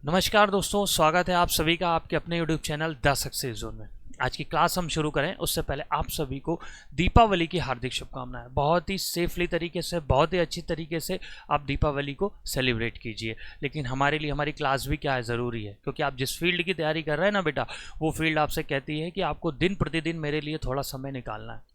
नमस्कार दोस्तों, स्वागत है आप सभी का आपके अपने YouTube channel the success zone में। आज की क्लास हम शुरू करें उससे पहले आप सभी को दीपावली की हार्दिक शुभकामनाएं। बहुत ही सेफली तरीके से, बहुत ही अच्छी तरीके से आप दीपावली को सेलिब्रेट कीजिए। लेकिन हमारे लिए हमारी क्लास भी क्या है, ज़रूरी है, क्योंकि आप जिस फील्ड की तैयारी कर रहे हैं ना बेटा, वो फील्ड आपसे कहती है कि आपको दिन प्रतिदिन मेरे लिए थोड़ा समय निकालना है।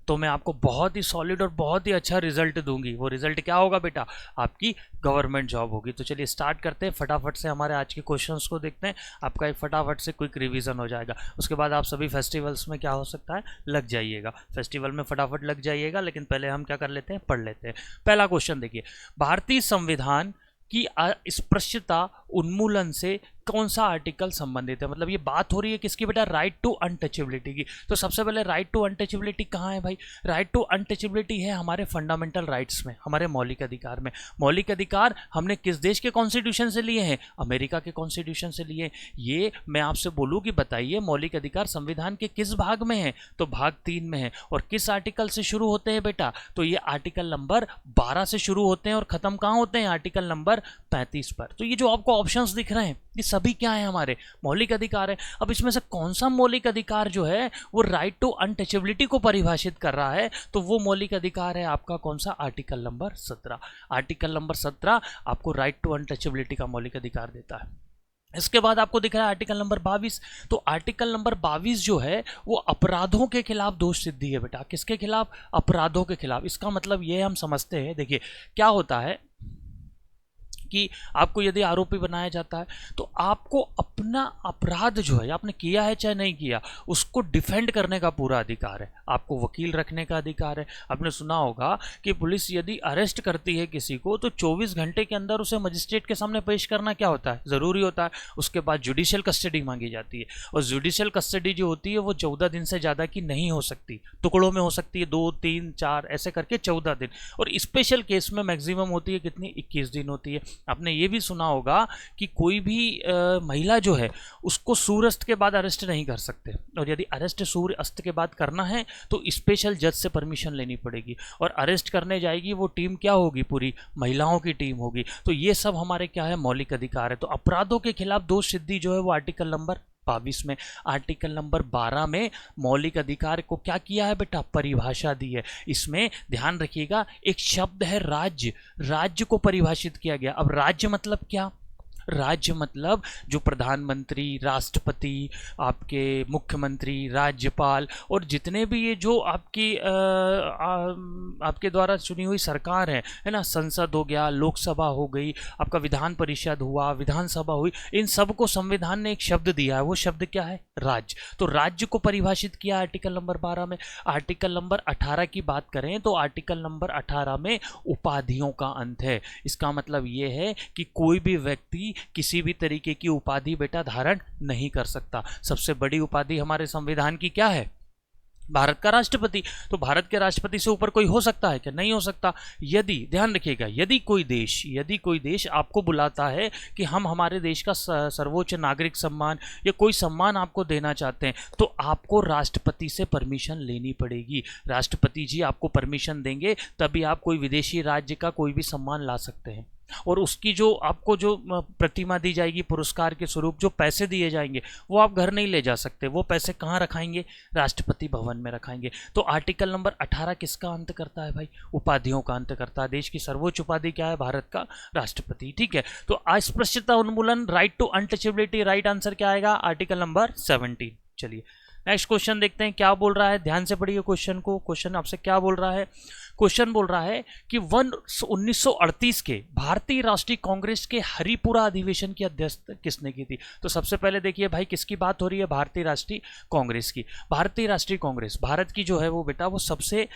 तो मैं आपको बहुत ही सॉलिड और बहुत ही अच्छा रिजल्ट दूंगी। वो रिजल्ट क्या होगा बेटा? आपकी गवर्नमेंट जॉब होगी। तो चलिए स्टार्ट करते हैं, फटाफट से हमारे आज के क्वेश्चंस को देखते हैं। आपका एक फटाफट से क्विक रिवीजन हो जाएगा। उसके बाद आप सभी फेस्टिवल्स में क्या हो सकता है, लग जाइएगा। फेस्टिवल में फटाफट लग जाइएगा, लेकिन पहले हम क्या कर लेते हैं, पढ़ लेते हैं। पहला क्वेश्चन देखिए, भारतीय संविधान की अस्पृश्यता उन्मूलन से कौन सा आर्टिकल संबंधित है? मतलब ये बात हो रही है किसकी बेटा? राइट टू अनटचेबिलिटी की। तो सबसे पहले राइट टू अनटचेबिलिटी कहाँ है भाई? राइट टू अनटचेबिलिटी है हमारे फंडामेंटल राइट्स में, हमारे मौलिक अधिकार में। मौलिक अधिकार हमने किस देश के कॉन्स्टिट्यूशन से लिए हैं? अमेरिका के कॉन्स्टिट्यूशन से लिए। ये मैं आपसे बोलूँ कि बताइए मौलिक अधिकार संविधान के किस भाग में है? तो भाग 3 में है। और किस आर्टिकल से शुरू होते हैं बेटा? तो ये आर्टिकल नंबर 12 से शुरू होते हैं और खत्म कहाँ होते हैं? आर्टिकल नंबर 35 पर। तो ये जो आपको ऑप्शंस दिख रहे हैं, ये सभी क्या है? हमारे मौलिक अधिकार है। अब इसमें से कौन सा मौलिक अधिकार जो है वो राइट टू अनटचेबिलिटी को परिभाषित कर रहा है? तो वो मौलिक अधिकार है आपका कौन सा? Article number 17। आर्टिकल नंबर 17 आपको राइट टू अनटचेबिलिटी का मौलिक अधिकार देता है। इसके बाद आपको दिख रहा है आर्टिकल नंबर 22। तो आर्टिकल नंबर 22 जो है वो अपराधों के खिलाफ दोष सिद्धि है बेटा। किसके खिलाफ? अपराधों के खिलाफ। इसका मतलब ये हम समझते हैं, देखिए क्या होता है कि आपको यदि आरोपी बनाया जाता है तो आपको अपना अपराध जो है, आपने किया है चाहे नहीं किया, उसको डिफेंड करने का पूरा अधिकार है। आपको वकील रखने का अधिकार है। आपने सुना होगा कि पुलिस यदि अरेस्ट करती है किसी को तो 24 घंटे के अंदर उसे मजिस्ट्रेट के सामने पेश करना क्या होता है? ज़रूरी होता है। उसके बाद जुडिशियल कस्टडी मांगी जाती है। और जुडिशियल कस्टडी जो होती है वो 14 दिन से ज़्यादा की नहीं हो सकती, टुकड़ों में हो सकती है, 2, 3, 4 ऐसे करके 14 दिन। और स्पेशल केस में मैक्सिमम होती है कितनी? 21 दिन होती है। आपने ये भी सुना होगा कि कोई भी महिला जो है उसको सूर्यास्त के बाद अरेस्ट नहीं कर सकते। और यदि अरेस्ट सूर्य अस्त के बाद करना है तो स्पेशल जज से परमिशन लेनी पड़ेगी। और अरेस्ट करने जाएगी वो टीम क्या होगी? पूरी महिलाओं की टीम होगी। तो ये सब हमारे क्या है? मौलिक अधिकार है। तो अपराधों के खिलाफ दोष सिद्धि जो है वो आर्टिकल नंबर 22 में। आर्टिकल नंबर 12 में मौलिक अधिकार को क्या किया है बेटा? परिभाषा दी है। इसमें ध्यान रखिएगा, एक शब्द है राज्य। राज्य को परिभाषित किया गया। अब राज्य मतलब क्या? राज्य मतलब जो प्रधानमंत्री, राष्ट्रपति, आपके मुख्यमंत्री, राज्यपाल और जितने भी ये जो आपकी आपके द्वारा चुनी हुई सरकार है ना, संसद हो गया, लोकसभा हो गई, आपका विधान परिषद हुआ, विधानसभा हुई, इन सब को संविधान ने एक शब्द दिया है। वो शब्द क्या है? राज्य। तो राज्य को परिभाषित किया आर्टिकल नंबर 12 में। आर्टिकल नंबर 18 की बात करें तो आर्टिकल नंबर 18 में उपाधियों का अंत है। इसका मतलब ये है कि कोई भी व्यक्ति किसी भी तरीके की उपाधि बेटा धारण नहीं कर सकता। सबसे बड़ी उपाधि हमारे संविधान की क्या है? भारत का राष्ट्रपति। तो भारत के राष्ट्रपति से ऊपर कोई हो सकता है क्या? नहीं हो सकता। यदि, ध्यान रखिएगा, यदि कोई देश आपको बुलाता है कि हम हमारे देश का सर्वोच्च नागरिक सम्मान या कोई सम्मान आपको देना चाहते हैं तो आपको राष्ट्रपति से परमिशन लेनी पड़ेगी। राष्ट्रपति जी आपको परमिशन देंगे तभी आप कोई विदेशी राज्य का कोई भी सम्मान ला सकते हैं। और उसकी जो आपको जो प्रतिमा दी जाएगी पुरस्कार के स्वरूप, जो पैसे दिए जाएंगे, वो आप घर नहीं ले जा सकते। वो पैसे कहाँ रखाएंगे? राष्ट्रपति भवन में रखाएंगे। तो आर्टिकल नंबर 18 किसका अंत करता है भाई? उपाधियों का अंत करता है। देश की सर्वोच्च उपाधि क्या है? भारत का राष्ट्रपति। ठीक है। तो अस्पृश्यता उन्मूलन, right to untouchability, right answer क्या आएगा? Article number 17। चलिए नेक्स्ट क्वेश्चन देखते हैं क्या बोल रहा है। ध्यान से पढ़िए क्वेश्चन को। क्वेश्चन आपसे क्या बोल रहा है? क्वेश्चन बोल रहा है कि 1938 के भारतीय राष्ट्रीय कांग्रेस के हरिपुरा अधिवेशन की अध्यक्षता किसने की थी? तो सबसे पहले देखिए भाई किसकी बात हो रही है? भारतीय राष्ट्रीय कांग्रेस की। भारतीय राष्ट्रीय कांग्रेस भारत की जो है वो बेटा वो सबसे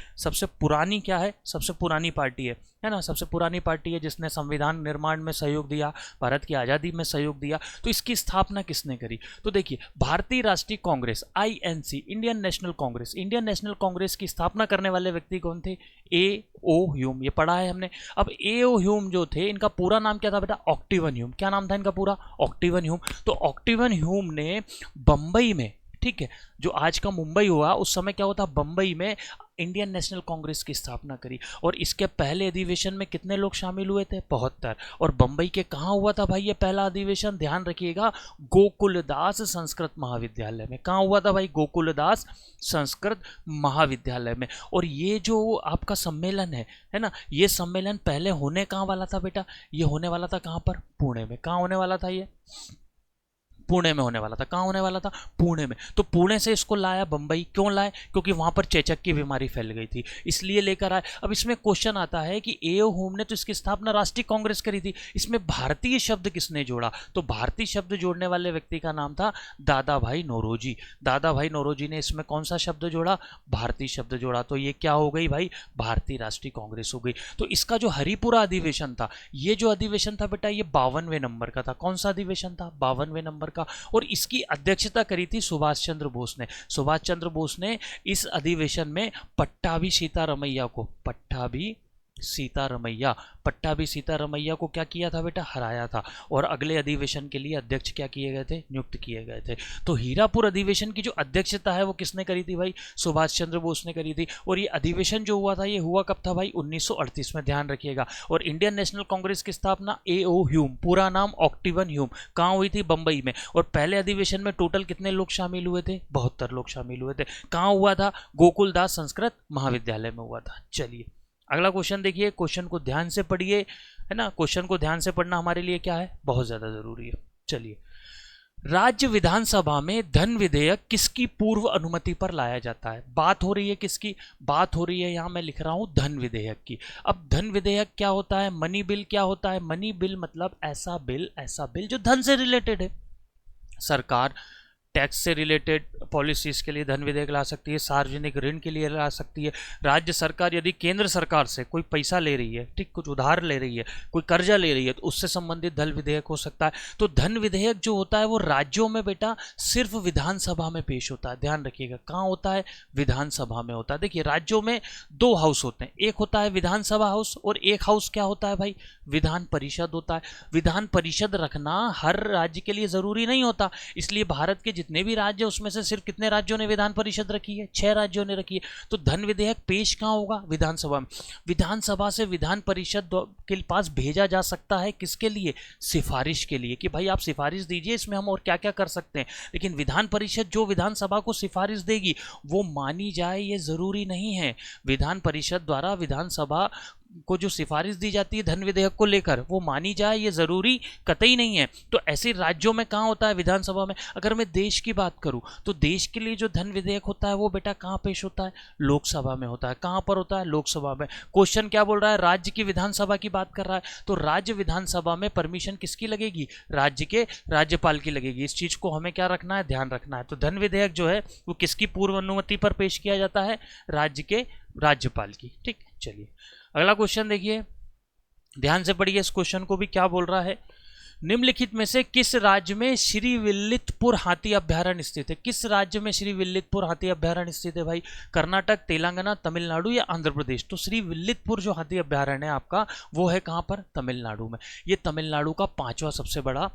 पुरानी क्या है? सबसे पुरानी पार्टी है ना। सबसे पुरानी पार्टी है जिसने संविधान निर्माण में सहयोग दिया, भारत की आज़ादी में सहयोग दिया। तो इसकी स्थापना किसने करी? तो देखिए भारतीय राष्ट्रीय Congress INC, Indian national Congress, Indian national Congress की स्थापना करने वाले व्यक्ति कौन थे? A.O. ह्यूम। ये पढ़ा है हमने। अब A.O. ह्यूम जो थे, इनका पूरा नाम क्या था बेटा? ऑक्टिवन ह्यूम। क्या नाम था इनका पूरा? ऑक्टिवन ह्यूम। तो ऑक्टिवन ह्यूम ने बंबई में ठीक है। जो आज का मुंबई हुआ उस समय क्या होता, बंबई में इंडियन नेशनल कांग्रेस की स्थापना करी, और इसके पहले अधिवेशन में कितने लोग शामिल हुए थे, 72। और बंबई के कहाँ हुआ था भाई ये पहला अधिवेशन, ध्यान रखिएगा, गोकुलदास संस्कृत महाविद्यालय में। कहाँ हुआ था भाई, गोकुलदास संस्कृत महाविद्यालय में। और ये जो आपका सम्मेलन है ना, ये सम्मेलन पहले होने कहाँ वाला था बेटा, ये होने वाला था कहाँ पर, पुणे में। कहाँ होने वाला था ये, पुणे में होने वाला था। कहाँ होने वाला था, पुणे में। तो पुणे से इसको लाया बंबई, क्यों लाए, क्योंकि वहां पर चेचक की बीमारी फैल गई थी, इसलिए लेकर आए। अब इसमें क्वेश्चन आता है कि एओ ह्यूम ने तो इसकी स्थापना राष्ट्रीय कांग्रेस करी थी, इसमें भारतीय शब्द किसने जोड़ा, तो भारतीय शब्द जोड़ने वाले व्यक्ति का नाम था दादा भाई नौरोजी। दादा भाई नौरोजी ने इसमें कौन सा शब्द जोड़ा, भारतीय शब्द जोड़ा। तो ये क्या हो गई भाई, भारतीय राष्ट्रीय कांग्रेस हो गई। तो इसका जो हरिपुरा अधिवेशन था, ये जो अधिवेशन था बेटा, ये 52वें नंबर का था। कौन सा अधिवेशन था, 52वें नंबर का। और इसकी अध्यक्षता करी थी सुभाष चंद्र बोस ने। सुभाष चंद्र बोस ने इस अधिवेशन में पट्टाभी सीतारमैया को क्या किया था बेटा, हराया था। और अगले अधिवेशन के लिए अध्यक्ष क्या किए गए थे, नियुक्त किए गए थे। तो हीरापुर अधिवेशन की जो अध्यक्षता है वो किसने करी थी भाई, सुभाष चंद्र बोस ने करी थी। और ये अधिवेशन जो हुआ था, ये हुआ कब था भाई, 1938 में, ध्यान रखिएगा। और इंडियन नेशनल कांग्रेस की स्थापना एओ ह्यूम, पूरा नाम ऑक्टिवन ह्यूम, कहाँ हुई थी, बंबई में। और पहले अधिवेशन में टोटल कितने लोग शामिल हुए थे, 72 लोग शामिल हुए थे। कहाँ हुआ था, गोकुलदास संस्कृत महाविद्यालय में हुआ था। चलिए अगला क्वेश्चन देखिए, क्वेश्चन को ध्यान से पढ़िए, है ना। क्वेश्चन को ध्यान से पढ़ना हमारे लिए क्या है, बहुत ज्यादा जरूरी है। चलिए, राज्य विधानसभा में धन विधेयक किसकी पूर्व अनुमति पर लाया जाता है। बात हो रही है किसकी, बात हो रही है, यहां मैं लिख रहा हूं धन विधेयक की। अब धन विधेयक क्या होता है, मनी बिल क्या होता है, मनी बिल मतलब ऐसा बिल जो धन से रिलेटेड है। सरकार टैक्स से रिलेटेड पॉलिसीज के लिए धन विधेयक ला सकती है, सार्वजनिक ऋण के लिए ला सकती है। राज्य सरकार यदि केंद्र सरकार से कोई पैसा ले रही है, ठीक, कुछ उधार ले रही है, कोई कर्जा ले रही है, तो उससे संबंधित धन विधेयक हो सकता है। तो धन विधेयक जो होता है वो राज्यों में बेटा सिर्फ विधानसभा में पेश होता है। ध्यान रखिएगा, कहाँ होता है, विधानसभा में होता है। देखिए राज्यों में 2 हाउस होते हैं, एक होता है विधानसभा हाउस और एक हाउस क्या होता है भाई, विधान परिषद होता है। विधान परिषद रखना हर राज्य के लिए जरूरी नहीं होता, इसलिए भारत के जितने भी राज्य उसमें से सिर्फ कितने राज्यों ने विधान परिषद रखी है, 6 राज्यों ने रखी है। तो धन विधेयक पेश कहां होगा, विधानसभा में। विधानसभा से विधान परिषद के पास भेजा जा सकता है, किसके लिए, सिफारिश के लिए, कि भाई आप सिफारिश दीजिए, इसमें हम और क्या क्या कर सकते हैं। लेकिन विधान परिषद जो विधानसभा को सिफारिश देगी वो मानी जाए ये जरूरी नहीं है। विधान परिषद द्वारा विधानसभा को जो सिफारिश दी जाती है धन विधेयक को लेकर, वो मानी जाए ये जरूरी कतई नहीं है। तो ऐसे राज्यों में कहाँ होता है, विधानसभा में। अगर मैं देश की बात करूं तो देश के लिए जो धन विधेयक होता है वो बेटा कहाँ पेश होता है, लोकसभा में होता है। कहाँ पर होता है, लोकसभा में। क्वेश्चन क्या बोल रहा है, राज्य की विधानसभा की बात कर रहा है, तो राज्य विधानसभा में परमिशन किसकी लगेगी, राज्य के राज्यपाल की लगेगी। इस चीज को हमें क्या रखना है, ध्यान रखना है। तो धन विधेयक जो है वो किसकी पूर्व अनुमति पर पेश किया जाता है, राज्य के राज्यपाल की। ठीक, चलिए अगला क्वेश्चन देखिए, ध्यान से पढ़िए इस क्वेश्चन को भी। क्या बोल रहा है, निम्नलिखित में से किस राज्य में श्री विल्लितपुर हाथी अभ्यारण्य स्थित है। किस राज्य में श्री विल्लितपुर हाथी अभ्यारण्य स्थित है भाई, कर्नाटक, तेलंगाना, तमिलनाडु या आंध्र प्रदेश। तो श्री विल्लितपुर जो हाथी अभ्यारण्य है आपका, वो है कहां पर, तमिलनाडु में। ये तमिलनाडु का 5वां सबसे बड़ा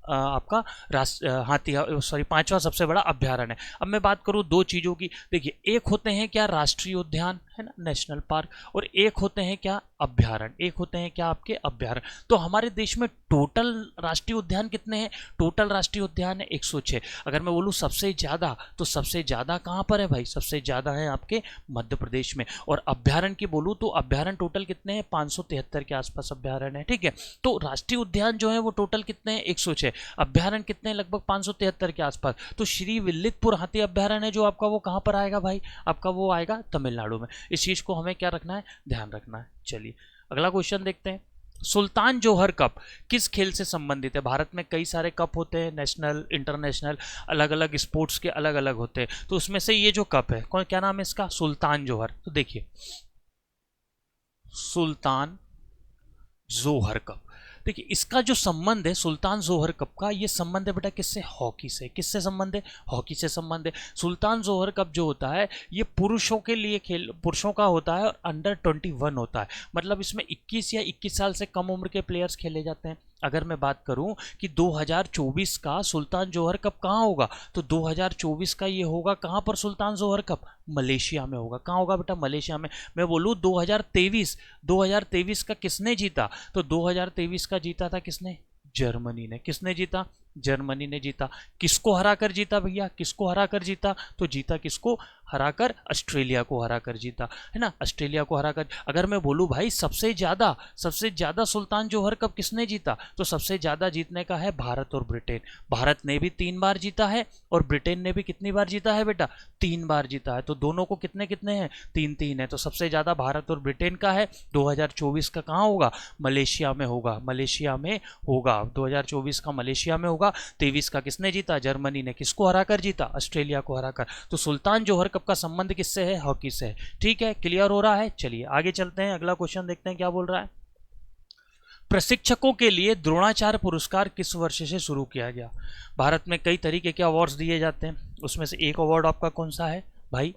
आपका राष्ट्र 5वां सबसे बड़ा अभ्यारण्य है। अब मैं बात करूं 2 चीजों की, देखिए एक होते हैं क्या राष्ट्रीय उद्यान, है ना, नेशनल पार्क, और एक होते हैं क्या अभ्यारण्य, एक होते हैं क्या आपके अभ्यारण्य। तो हमारे देश में टोटल राष्ट्रीय उद्यान कितने हैं, टोटल राष्ट्रीय उद्यान है 106। अगर मैं बोलूं सबसे ज्यादा, तो सबसे ज्यादा कहां पर है भाई, सबसे ज्यादा है आपके मध्य प्रदेश में। और अभ्यारण्य की बोलूं तो अभ्यारण्य टोटल कितने हैं, 573 के आसपास अभ्यारण्य है। ठीक है, तो राष्ट्रीय उद्यान जो है वो टोटल कितने हैं, 106। अभ्यारण्य कितने हैं, लगभग 573 के आसपास। तो श्री विल्लितपुर हाथी अभ्यारण्य जो आपका वो कहां पर आएगा भाई, आपका वो आएगा तमिलनाडु में। इस चीज को हमें क्या रखना है, ध्यान रखना है। चलिए अगला क्वेश्चन देखते हैं, सुल्तान जोहर कप किस खेल से संबंधित है। भारत में कई सारे कप होते हैं, नेशनल, इंटरनेशनल, अलग अलग स्पोर्ट्स के अलग अलग होते हैं। तो उसमें से ये जो कप है, कौन, क्या नाम है इसका, सुल्तान जोहर। तो देखिए सुल्तान जोहर कप, देखिए इसका जो संबंध है सुल्तान जोहर कप का, ये संबंध है बेटा किससे, हॉकी से। किससे संबंध है, हॉकी से संबंध है। सुल्तान जोहर कप जो होता है ये पुरुषों के लिए खेल, पुरुषों का होता है और अंडर 21 होता है। मतलब इसमें 21 या 21 साल से कम उम्र के प्लेयर्स खेले जाते हैं। अगर मैं बात करूं कि 2024 का सुल्तान जोहर कप कहाँ होगा, तो 2024 का ये होगा कहाँ पर सुल्तान जोहर कप, मलेशिया में होगा। कहाँ होगा बेटा, मलेशिया में। मैं बोलूँ 2023 का किसने जीता, तो 2023 का जीता था किसने, जर्मनी ने। किसने जीता, जर्मनी ने जीता। किसको हराकर जीता भैया, किसको हराकर जीता, तो जीता किसको, हराकर ऑस्ट्रेलिया को हराकर जीता, है ना, ऑस्ट्रेलिया को हराकर। अगर मैं बोलूं भाई सबसे ज्यादा सुल्तान जोहर कप किसने जीता, तो सबसे ज्यादा जीतने का है भारत और ब्रिटेन। भारत ने भी 3 बार जीता है और ब्रिटेन ने भी कितनी बार जीता है बेटा, 3 बार जीता है। तो दोनों को कितने कितने हैं, 3-3 है। तो सबसे ज्यादा भारत और ब्रिटेन का है। 2024 का कहाँ होगा, मलेशिया में होगा, मलेशिया में होगा। 2024 का मलेशिया में होगा। 23 का किसने जीता, जर्मनी ने। किसको हराकर जीता, ऑस्ट्रेलिया को हराकर। तो सुल्तान जोहर कप का संबंध किससे है, हॉकी से है। ठीक है, क्लियर हो रहा है। चलिए आगे चलते हैं, अगला क्वेश्चन देखते हैं क्या बोल रहा है। प्रशिक्षकों के लिए द्रोणाचार्य पुरस्कार किस वर्ष से शुरू किया गया। भारत में कई तरीके के अवार्ड्स दिए जाते हैं, उसमें से एक अवार्ड आपका कौन सा है भाई,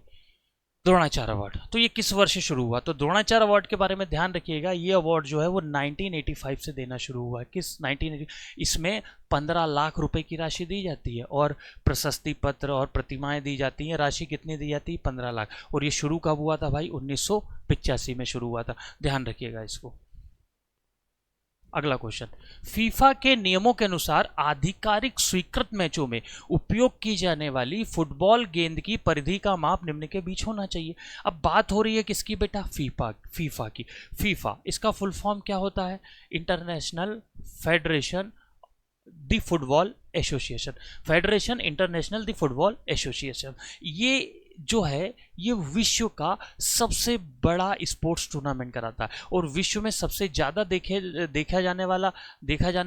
द्रोणाचार्य अवार्ड। तो ये किस वर्ष से शुरू हुआ, तो द्रोणाचार्य अवार्ड के बारे में ध्यान रखिएगा। ये अवार्ड जो है वो 1985 से देना शुरू हुआ है। किस 1980, इसमें 15 लाख रुपए की राशि दी जाती है और प्रशस्ति पत्र और प्रतिमाएं दी जाती हैं। राशि कितनी दी जाती है, 15 लाख। और ये शुरू कब हुआ था भाई, 1985 में शुरू हुआ था। ध्यान रखिएगा इसको। अगला क्वेश्चन, फीफा के नियमों के अनुसार आधिकारिक स्वीकृत मैचों में उपयोग की जाने वाली फुटबॉल गेंद की परिधि का माप निम्न के बीच होना चाहिए। अब बात हो रही है किसकी बेटा, फीफा की। फीफा इसका फुल फॉर्म क्या होता है, international federation the football association, federation international the football association. ये जो है ये विश्व का सबसे बड़ा स्पोर्ट्स टूर्नामेंट कराता है और विश्व में सबसे ज़्यादा देखा जाने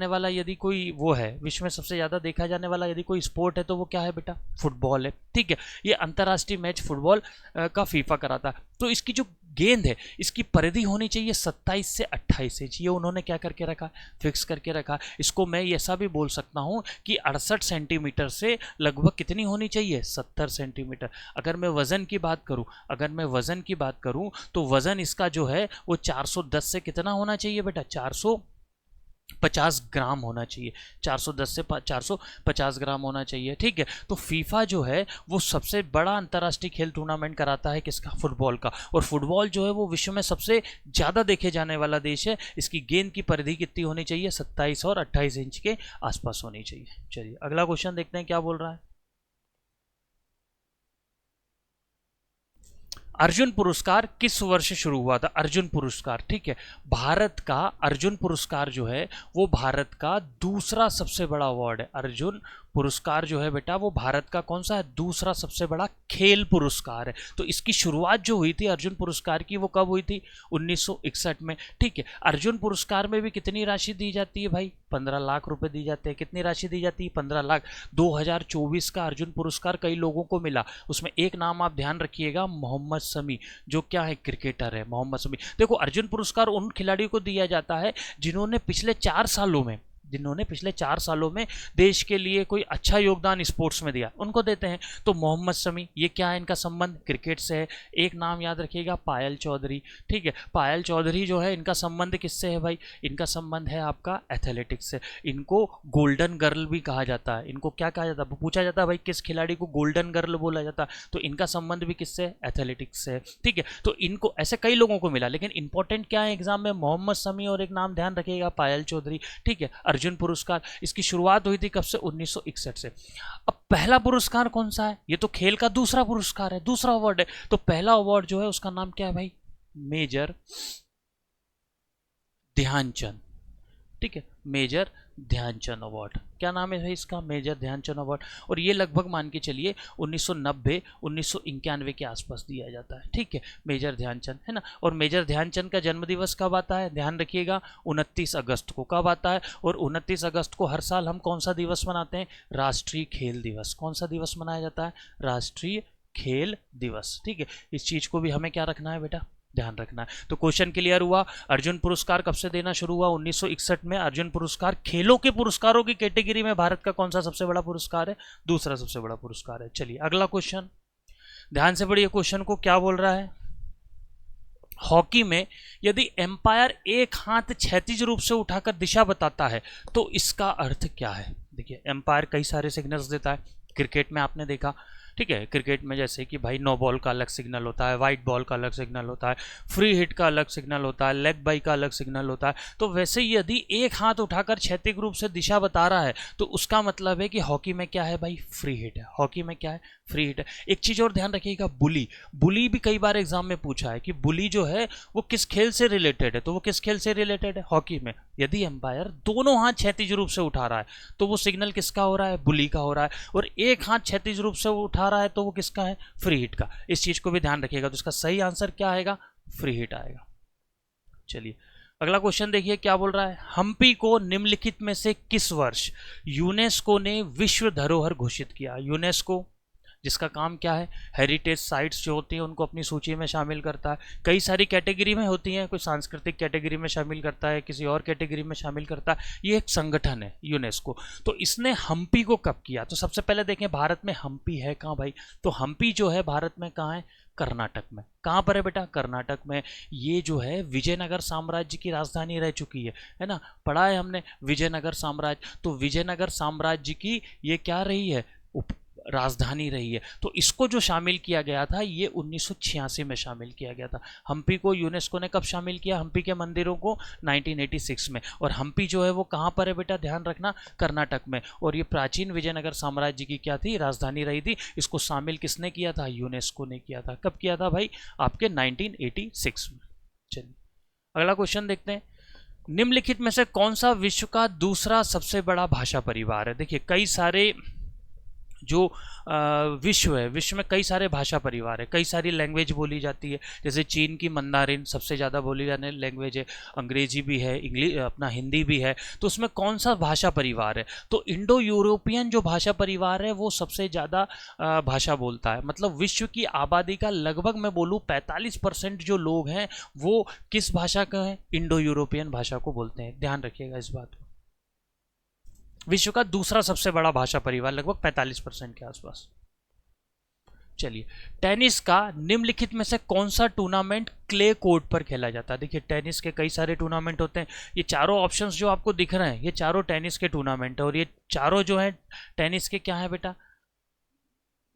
वाला यदि कोई वो है, विश्व में सबसे ज़्यादा देखा जाने वाला यदि कोई स्पोर्ट है तो वो क्या है बेटा, फुटबॉल है। ठीक है, ये अंतर्राष्ट्रीय मैच फुटबॉल का फीफा कराता है। तो इसकी जो गेंद है इसकी परिधि होनी चाहिए 27 से 28 इंच। ये उन्होंने क्या करके रखा, फिक्स करके रखा। इसको मैं ऐसा भी बोल सकता हूं कि 68 सेंटीमीटर से लगभग कितनी होनी चाहिए, 70 सेंटीमीटर। अगर मैं वजन की बात करूं तो वजन इसका जो है वो 410 से कितना होना चाहिए बेटा, 450 ग्राम होना चाहिए। 410 से 450 ग्राम होना चाहिए। ठीक है, तो फीफा जो है वो सबसे बड़ा अंतर्राष्ट्रीय खेल टूर्नामेंट कराता है किसका, फुटबॉल का। और फुटबॉल जो है वो विश्व में सबसे ज़्यादा देखे जाने वाला देश है। इसकी गेंद की परिधि कितनी होनी चाहिए, 27 और 28 इंच के आसपास होनी चाहिए। चलिए अगला क्वेश्चन देखते हैं क्या बोल रहा है। अर्जुन पुरस्कार किस वर्ष शुरू हुआ था, अर्जुन पुरस्कार। ठीक है, भारत का अर्जुन पुरस्कार जो है वो भारत का दूसरा सबसे बड़ा अवार्ड है। अर्जुन पुरस्कार जो है बेटा वो भारत का कौन सा है, दूसरा सबसे बड़ा खेल पुरस्कार है। तो इसकी शुरुआत जो हुई थी अर्जुन पुरस्कार की वो कब हुई थी, 1961 में। ठीक है, अर्जुन पुरस्कार में भी कितनी राशि दी जाती है भाई, 15 लाख रुपए दी जाते हैं। कितनी राशि दी जाती है, 15 लाख। 2024 का अर्जुन पुरस्कार कई लोगों को मिला, उसमें एक नाम आप ध्यान रखिएगा, मोहम्मद शमी, जो क्या है, क्रिकेटर है मोहम्मद शमी। देखो अर्जुन पुरस्कार उन खिलाड़ियों को दिया जाता है जिन्होंने पिछले 4 सालों में देश के लिए कोई अच्छा योगदान स्पोर्ट्स में दिया, उनको देते हैं। तो मोहम्मद शमी, ये क्या है, इनका संबंध क्रिकेट से है। एक नाम याद रखिएगा, पायल चौधरी। ठीक है, पायल चौधरी जो है इनका संबंध किससे है भाई, इनका संबंध है आपका एथलेटिक्स से। इनको गोल्डन गर्ल भी कहा जाता है। इनको क्या कहा जाता है, पूछा जाता है भाई किस खिलाड़ी को गोल्डन गर्ल बोला जाता है, तो इनका संबंध भी किससे, एथलेटिक्स से। ठीक है, तो इनको ऐसे कई लोगों को मिला, लेकिन इंपॉर्टेंट क्या है एग्जाम में, मोहम्मद शमी और एक नाम ध्यान रखिएगा, पायल चौधरी। ठीक है, अर्जुन पुरस्कार इसकी शुरुआत हुई थी कब से, 1961 से। अब पहला पुरस्कार कौन सा है, ये तो खेल का दूसरा पुरस्कार है, दूसरा अवार्ड है। तो पहला अवार्ड जो है उसका नाम क्या है भाई, मेजर ध्यानचंद। ठीक है, मेजर ध्यानचंद अवार्ड, क्या नाम है भाई इसका, मेजर ध्यानचंद अवार्ड। और ये लगभग मान के चलिए 1990 1991 के आसपास दिया जाता है। ठीक है, मेजर ध्यानचंद है ना। और मेजर ध्यानचंद का जन्म दिवस कब आता है, ध्यान रखिएगा, 29 अगस्त को। कब आता है, और 29 अगस्त को हर साल हम कौन सा दिवस मनाते हैं, राष्ट्रीय खेल दिवस। कौन सा दिवस मनाया जाता है, राष्ट्रीय खेल दिवस। ठीक है, इस चीज को भी हमें क्या रखना है बेटा, ध्यान रखना है। तो क्वेश्चन क्लियर हुआ। अर्जुन पुरस्कार कब से देना शुरू हुआ, 1961 में। अर्जुन पुरस्कार खेलों के पुरस्कारों की कैटेगरी में भारत का कौन सा सबसे बड़ा पुरस्कार है, दूसरा सबसे बड़ा पुरस्कार है। चलिए अगला क्वेश्चन ध्यान से पढ़िए, क्वेश्चन को क्या बोल रहा है। हॉकी में यदि एम्पायर एक हाथ क्षैतिज रूप से उठाकर दिशा बताता है तो इसका अर्थ क्या है? देखिए, एम्पायर कई सारे सिग्नल्स देता है। क्रिकेट में आपने देखा, ठीक है, क्रिकेट में जैसे कि भाई नो बॉल का अलग सिग्नल होता है, वाइट बॉल का अलग सिग्नल होता है, फ्री हिट का अलग सिग्नल होता है, लेग बाई का अलग सिग्नल होता है। तो वैसे ही यदि एक हाथ उठाकर क्षैतिज रूप से दिशा बता रहा है तो उसका मतलब है कि हॉकी में क्या है भाई? फ्री हिट है। हॉकी में क्या है? फ्री हिट है। एक चीज और ध्यान रखिएगा, बुली। बुली भी कई बार एग्जाम में पूछा है कि बुली जो है वो किस खेल से रिलेटेड है, तो वो किस खेल से रिलेटेड है? हॉकी में। यदि एम्पायर दोनों हाथ क्षैतिज रूप से उठा रहा है तो वो सिग्नल किसका हो रहा है? बुली का हो रहा है। और एक हाथ क्षैतिज रूप से उठा रहा है तो वो किसका है? फ्री हिट का। इस चीज को भी ध्यान रखिएगा। तो इसका सही आंसर क्या आएगा? फ्री हिट आएगा। चलिए अगला क्वेश्चन देखिए क्या बोल रहा है। हम्पी को निम्नलिखित में से किस वर्ष यूनेस्को ने विश्व धरोहर घोषित किया? यूनेस्को जिसका काम क्या है? हेरिटेज साइट्स जो होती हैं उनको अपनी सूची में शामिल करता है। कई सारी कैटेगरी में होती हैं, कोई सांस्कृतिक कैटेगरी में शामिल करता है, किसी और कैटेगरी में शामिल करता है। ये एक संगठन है यूनेस्को। तो इसने हम्पी को कब किया? तो सबसे पहले देखें भारत में हम्पी है कहाँ भाई? तो हम्पी जो है भारत में कहाँ है? कर्नाटक में। कहाँ पर है बेटा? कर्नाटक में। ये जो है विजयनगर साम्राज्य की राजधानी रह चुकी है ना? पढ़ा है हमने विजयनगर साम्राज्य। तो विजयनगर साम्राज्य की ये क्या रही है? राजधानी रही है। तो इसको जो शामिल किया गया था ये 1986 में शामिल किया गया था। हम्पी को यूनेस्को ने कब शामिल किया? हम्पी के मंदिरों को 1986 में। और हम्पी जो है वो कहाँ पर है बेटा? ध्यान रखना, कर्नाटक में। और ये प्राचीन विजयनगर साम्राज्य की क्या थी? राजधानी रही थी। इसको शामिल किसने किया था? यूनेस्को ने किया था। कब किया था भाई? आपके 1986 में। चलिए अगला क्वेश्चन देखते हैं। निम्नलिखित में से कौन सा विश्व का दूसरा सबसे बड़ा भाषा परिवार है? देखिए कई सारे जो विश्व है, विश्व में कई सारे भाषा परिवार है, कई सारी लैंग्वेज बोली जाती है। जैसे चीन की मंदारिन सबसे ज़्यादा बोली जाने लैंग्वेज है, अंग्रेजी भी है, इंग्लिश अपना हिंदी भी है। तो उसमें कौन सा भाषा परिवार है? तो इंडो यूरोपियन जो भाषा परिवार है वो सबसे ज़्यादा भाषा बोलता है। मतलब विश्व की आबादी का लगभग मैं बोलूँ 45% जो लोग हैं वो किस भाषा का है? इंडो यूरोपियन भाषा को बोलते हैं। ध्यान रखिएगा इस बात को। विश्व का दूसरा सबसे बड़ा भाषा परिवार, लगभग 45% के आसपास। चलिए टेनिस का निम्नलिखित में से कौन सा टूर्नामेंट क्ले कोर्ट पर खेला जाता है? देखिए टेनिस के कई सारे टूर्नामेंट होते हैं। ये चारों ऑप्शंस जो आपको दिख रहे हैं ये चारों टेनिस के टूर्नामेंट है। और ये चारों जो है टेनिस के क्या है बेटा?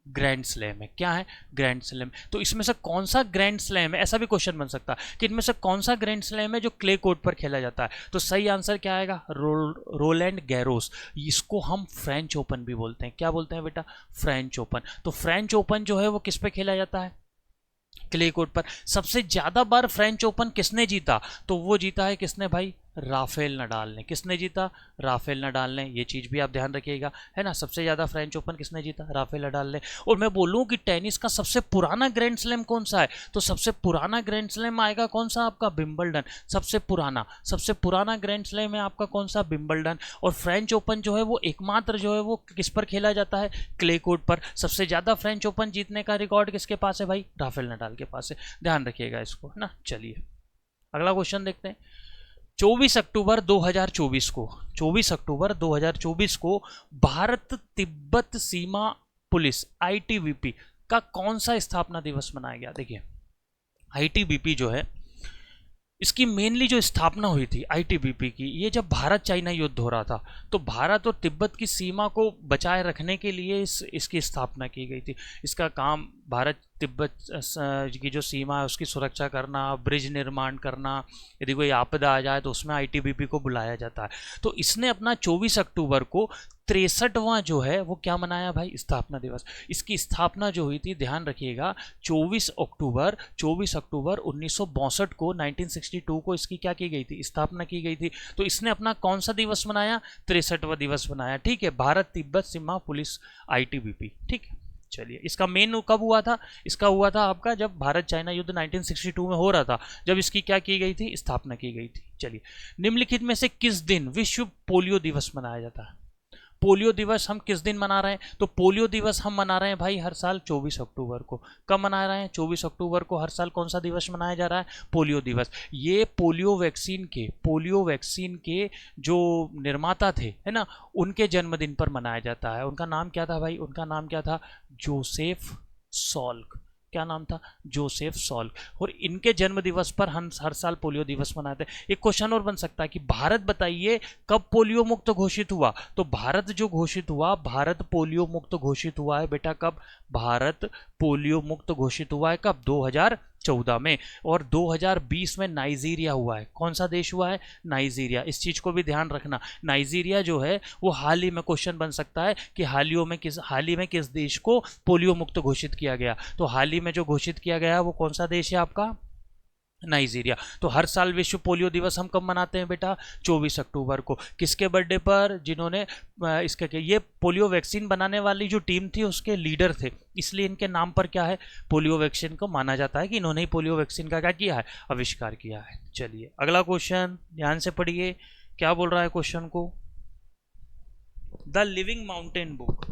ग्रैंड स्लैम है। क्या है? Grand slam. तो इसमें से कौन सा ग्रैंड स्लैम है? ऐसा भी क्वेश्चन बन सकता है कि इनमें से कौन सा ग्रैंड स्लैम है जो क्ले कोर्ट पर खेला जाता है? तो सही आंसर क्या आएगा? Rowland Garros. इसको हम फ्रेंच ओपन भी बोलते हैं। क्या बोलते हैं बेटा? French open. तो फ्रेंच ओपन जो है वो किस पे खेला जाता है? क्ले कोर्ट पर। सबसे ज्यादा बार फ्रेंच ओपन किसने जीता? तो वो जीता है किसने भाई? राफेल नडाल ने। किसने जीता? राफेल नडाल ने। ये चीज भी आप ध्यान रखिएगा, है ना? सबसे ज्यादा फ्रेंच ओपन किसने जीता? राफेल नडाल ने। और मैं बोलूं कि टेनिस का सबसे पुराना ग्रैंड स्लैम कौन सा है? तो सबसे पुराना ग्रैंड स्लैम आएगा कौन सा? आपका विंबलडन। सबसे पुराना ग्रैंड स्लैम है आपका कौन सा? विंबलडन। और फ्रेंच ओपन जो है वो एकमात्र जो है वो किस पर खेला जाता है? क्ले कोर्ट पर। सबसे ज्यादा फ्रेंच ओपन जीतने का रिकॉर्ड किसके पास है भाई? राफेल नडाल के पास है। ध्यान रखिएगा इसको, है ना? चलिए अगला क्वेश्चन देखते हैं। 24 अक्टूबर 2024 को 24 अक्टूबर 2024 को भारत तिब्बत सीमा पुलिस आईटीबीपी का कौन सा स्थापना दिवस मनाया गया? देखिए आईटीबीपी जो है इसकी मेनली जो स्थापना हुई थी आईटीबीपी की, ये जब भारत चाइना युद्ध हो रहा था तो भारत और तिब्बत की सीमा को बचाए रखने के लिए इसकी स्थापना की गई थी। इसका काम भारत तिब्बत की जो सीमा है उसकी सुरक्षा करना, ब्रिज निर्माण करना, यदि कोई आपदा आ जाए तो उसमें आईटीबीपी को बुलाया जाता है। तो इसने अपना 24 अक्टूबर को 63वां जो है वो क्या मनाया भाई? स्थापना दिवस। इसकी स्थापना जो हुई थी ध्यान रखिएगा 24 अक्टूबर 1962 को 1962 को इसकी क्या की गई थी? स्थापना की गई थी। तो इसने अपना कौन सा दिवस मनाया? 63वां दिवस मनाया। ठीक है, भारत तिब्बत सीमा पुलिस आईटीबीपी। ठीक है, चलिए इसका मेन कब हुआ था? इसका हुआ था आपका जब भारत चाइना युद्ध 1962 में हो रहा था, जब इसकी क्या की गई थी? स्थापना की गई थी। चलिए निम्नलिखित में से किस दिन विश्व पोलियो दिवस मनाया जाता है? पोलियो दिवस हम किस दिन मना रहे हैं? तो पोलियो दिवस हम मना रहे हैं भाई हर साल 24 अक्टूबर को। कब मना रहे हैं? 24 अक्टूबर को हर साल कौन सा दिवस मनाया जा रहा है? पोलियो दिवस। ये पोलियो वैक्सीन के जो निर्माता थे, है ना, उनके जन्मदिन पर मनाया जाता है। उनका नाम क्या था भाई? उनका नाम क्या था? Joseph Salk. क्या नाम था, जोसेफ सॉल्क। और इनके जन्म दिवस पर हम हर साल पोलियो दिवस मनाते हैं। एक क्वेश्चन और बन सकता है कि भारत बताइए कब पोलियो मुक्त घोषित हुआ। तो भारत जो घोषित हुआ, भारत पोलियो मुक्त घोषित हुआ है बेटा कब, भारत पोलियो मुक्त घोषित हुआ है कब, 2014 में। और 2020 में नाइजीरिया हुआ है। कौन सा देश हुआ है, नाइजीरिया। इस चीज को भी ध्यान रखना, नाइजीरिया जो है वो हाल ही में क्वेश्चन बन सकता है कि हाल ही में किस देश को पोलियो मुक्त घोषित किया गया। तो हाल ही में जो घोषित किया गया है वो कौन सा देश है आपका, नाइजीरिया। तो हर साल विश्व पोलियो दिवस हम कब मनाते हैं बेटा, 24 अक्टूबर को। किसके बर्थडे पर, जिन्होंने इसका ये पोलियो वैक्सीन बनाने वाली जो टीम थी उसके लीडर थे, इसलिए इनके नाम पर क्या है, पोलियो वैक्सीन को माना जाता है कि इन्होंने ही पोलियो वैक्सीन का क्या किया है, आविष्कार किया है। चलिए अगला क्वेश्चन ध्यान से पढ़िए, क्या बोल रहा है क्वेश्चन को, the living mountain book.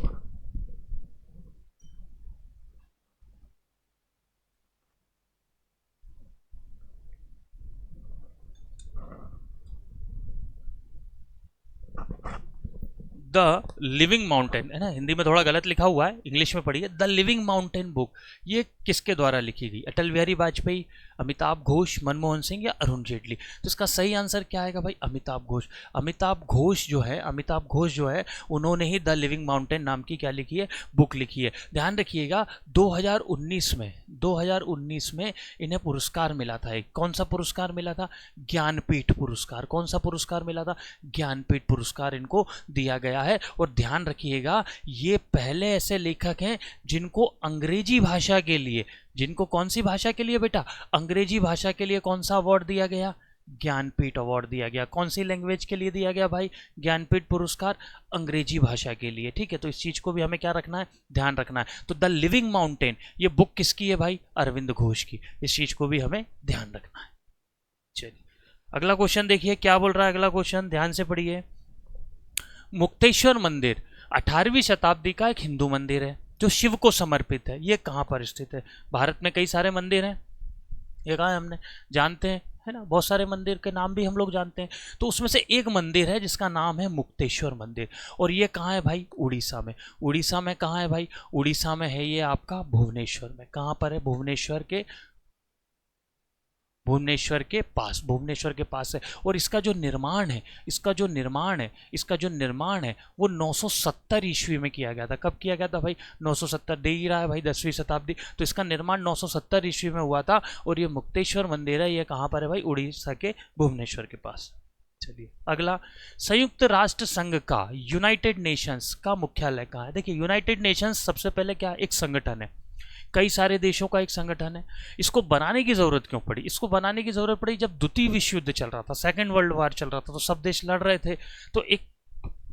The living mountain है ना, हिंदी में थोड़ा गलत लिखा हुआ है, इंग्लिश में पढ़िए, द लिविंग माउंटेन बुक। ये किसके द्वारा लिखी गई, अटल बिहारी वाजपेयी, अमिताभ घोष, मनमोहन सिंह या अरुण जेटली। तो इसका सही आंसर क्या आएगा भाई, अमिताभ घोष। अमिताभ घोष जो है उन्होंने ही द लिविंग माउंटेन नाम की क्या लिखी है, बुक लिखी है। ध्यान रखिएगा 2019 में इन्हें पुरस्कार मिला था। एक कौन सा पुरस्कार मिला था, ज्ञानपीठ पुरस्कार। कौन सा पुरस्कार मिला था, ज्ञानपीठ पुरस्कार इनको दिया गया है। और ध्यान रखिएगा ये पहले ऐसे लेखक हैं जिनको अंग्रेजी भाषा के लिए, जिनको कौन सी भाषा के लिए बेटा, अंग्रेजी भाषा के लिए कौन सा अवार्ड दिया गया, ज्ञानपीठ अवार्ड दिया गया। कौन सी लैंग्वेज के लिए दिया गया भाई, ज्ञानपीठ पुरस्कार, अंग्रेजी भाषा के लिए। ठीक है, तो इस चीज को भी हमें क्या रखना है, ध्यान रखना है। तो द लिविंग माउंटेन ये बुक किसकी है भाई, अरविंद घोष की। इस चीज को भी हमें ध्यान रखना है। चलिए अगला क्वेश्चन देखिए क्या बोल रहा है, अगला क्वेश्चन ध्यान से पढ़िए। मुक्तेश्वर मंदिर 18वीं शताब्दी का एक हिंदू मंदिर है जो शिव को समर्पित है। ये कहाँ पर स्थित है, भारत में कई सारे मंदिर हैं, ये कहाँ है हमने जानते हैं, है ना, बहुत सारे मंदिर के नाम भी हम लोग जानते हैं। तो उसमें से एक मंदिर है जिसका नाम है मुक्तेश्वर मंदिर। और ये कहाँ है भाई, उड़ीसा में। उड़ीसा में कहाँ है भाई, उड़ीसा में है ये आपका भुवनेश्वर में। कहाँ पर है, भुवनेश्वर के पास है। और इसका जो निर्माण है वो 970 ईस्वी में किया गया था। कब किया गया था भाई, 970 दे ही रहा है भाई, 10वीं शताब्दी। तो इसका निर्माण 970 ईस्वी में हुआ था। और ये मुक्तेश्वर मंदिर है, ये कहाँ पर है भाई, उड़ीसा के भुवनेश्वर के पास। चलिए अगला, संयुक्त राष्ट्र संघ का, यूनाइटेड नेशंस का मुख्यालय कहाँ है। देखिए यूनाइटेड नेशंस सबसे पहले क्या, एक संगठन है, कई सारे देशों का एक संगठन है। इसको बनाने की जरूरत क्यों पड़ी, इसको बनाने की जरूरत पड़ी जब द्वितीय विश्व युद्ध चल रहा था, सेकेंड वर्ल्ड वॉर चल रहा था, तो सब देश लड़ रहे थे। तो एक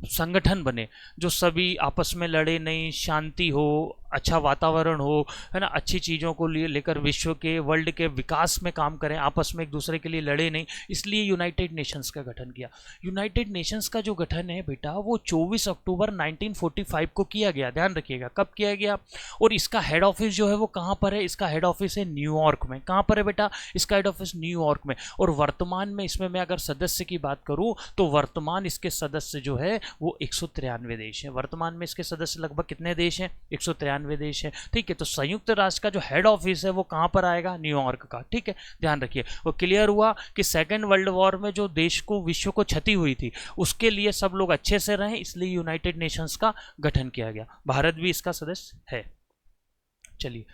संगठन बने जो सभी आपस में लड़े नहीं, शांति हो, अच्छा वातावरण हो, है ना, अच्छी चीज़ों को लेकर विश्व के, वर्ल्ड के विकास में काम करें, आपस में एक दूसरे के लिए लड़े नहीं। इसलिए यूनाइटेड नेशंस का गठन किया। यूनाइटेड नेशंस का जो गठन है बेटा वो 24 अक्टूबर 1945 को किया गया। ध्यान रखिएगा कब किया गया। और इसका हेड ऑफिस जो है वो कहाँ पर है, इसका हेड ऑफिस है न्यूयॉर्क में। कहाँ पर है बेटा, इसका हेड ऑफिस न्यूयॉर्क में। और वर्तमान में इसमें मैं अगर सदस्य की बात करूँ तो वर्तमान इसके सदस्य जो है वो 193 देश हैं। वर्तमान में इसके सदस्य लगभग कितने देश हैं, 193 देश हैं। ठीक है, तो संयुक्त राष्ट्र का जो हेड ऑफिस है वो कहाँ पर आएगा, न्यूयॉर्क का। ठीक है, ध्यान रखिए। वो क्लियर हुआ कि सेकेंड वर्ल्ड वॉर में जो देश को, विश्व को क्षति हुई थी उसके लिए सब लोग अच्छे से रहें, इसलिए यूनाइटेड नेशंस का गठन किया गया। भारत भी इसका सदस्य है। चलिए,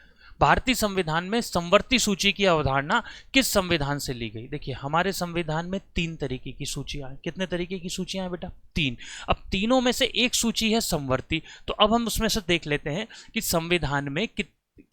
भारतीय संविधान में समवर्ती सूची की अवधारणा किस संविधान से ली गई। देखिए हमारे संविधान में 3 तरीके की सूचियां हैं। कितने तरीके की सूचियां हैं बेटा, 3। अब तीनों में से एक सूची है समवर्ती। तो अब हम उसमें से देख लेते हैं कि संविधान में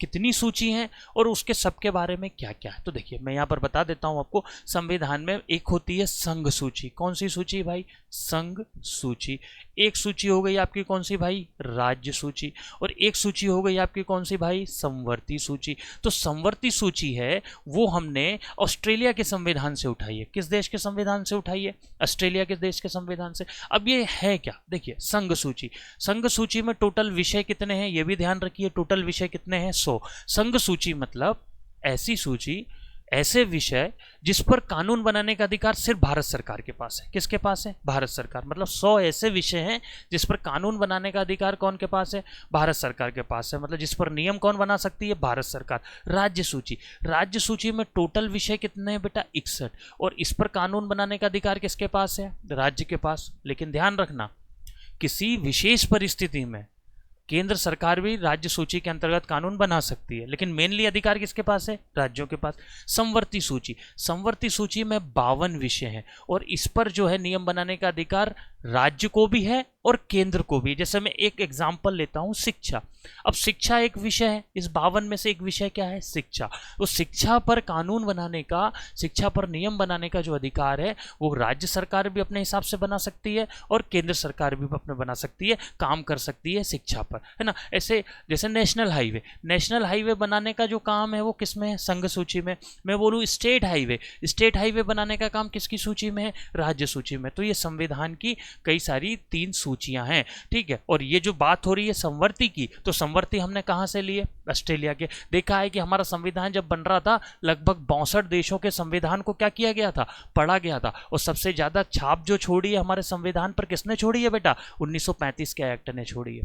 कितनी सूची हैं और उसके सबके बारे में क्या क्या है। तो देखिए मैं यहाँ पर बता देता हूँ आपको। संविधान में एक होती है संघ सूची। कौन सी सूची भाई, संघ सूची। एक सूची हो गई आपकी कौन सी भाई, राज्य सूची। और एक सूची हो गई आपकी कौन सी भाई, समवर्ती सूची। तो समवर्ती सूची है वो हमने ऑस्ट्रेलिया के संविधान से उठाई है। किस देश के संविधान से उठाई है, ऑस्ट्रेलिया के देश के संविधान से। अब ये है क्या, देखिए संघ सूची। संघ सूची में टोटल विषय कितने हैं ये भी ध्यान रखिए। टोटल विषय कितने हैं, 100। संघ सूची मतलब ऐसी ऐसे विषय जिस पर कानून बनाने का अधिकार सिर्फ भारत सरकार के पास है। किसके पास है? भारत सरकार। मतलब 100 ऐसे विषय हैं जिस पर कानून बनाने का अधिकार कौन के पास है? भारत सरकार के पास है। मतलब जिस पर नियम कौन बना सकती है? भारत सरकार। राज्य सूची, राज्य सूची में टोटल विषय कितने हैं बेटा? 61। और इस पर कानून बनाने का अधिकार किसके पास है? राज्य के पास। लेकिन ध्यान रखना, किसी विशेष परिस्थिति में केंद्र सरकार भी राज्य सूची के अंतर्गत कानून बना सकती है, लेकिन मेनली अधिकार किसके पास है? राज्यों के पास। संवर्ती सूची, संवर्ती सूची में 52 विषय हैं और इस पर जो है नियम बनाने का अधिकार राज्य को भी है और केंद्र को भी। जैसे मैं एक एग्जांपल लेता हूं, शिक्षा। अब शिक्षा एक विषय है, इस 52 में से एक विषय क्या है? शिक्षा। तो शिक्षा पर कानून बनाने का, शिक्षा पर नियम बनाने का जो अधिकार है वो राज्य सरकार भी अपने हिसाब से बना सकती है और केंद्र सरकार भी अपने बना सकती है, काम कर सकती है शिक्षा पर, है ना। ऐसे जैसे नेशनल हाईवे, नेशनल हाईवे बनाने का जो काम है वो किसमें है? संघ सूची में। मैं बोलूँ स्टेट हाईवे, स्टेट हाईवे बनाने का काम किसकी सूची में है? राज्य सूची में। तो ये संविधान की कई सारी 3 सूचियां हैं, ठीक है। और ये जो बात हो रही है संवर्ती की, तो संवर्ती हमने कहां से लिए? ऑस्ट्रेलिया के। देखा है कि हमारा संविधान जब बन रहा था लगभग 62 देशों के संविधान को क्या किया गया था? पढ़ा गया था। और सबसे ज्यादा छाप जो छोड़ी है हमारे संविधान पर किसने छोड़ी है बेटा? 1935 के एक्ट ने छोड़ी है।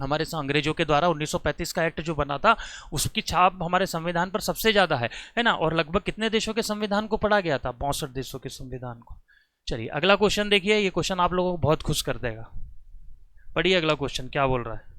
हमारे अंग्रेजों के द्वारा 1935 का एक्ट जो बना था उसकी छाप हमारे संविधान पर सबसे ज्यादा है ना। और लगभग कितने देशों के संविधान को पढ़ा गया था? 62 देशों के संविधान को। चलिए अगला क्वेश्चन देखिए, ये क्वेश्चन आप लोगों को बहुत खुश कर देगा। पढ़िए अगला क्वेश्चन क्या बोल रहा है।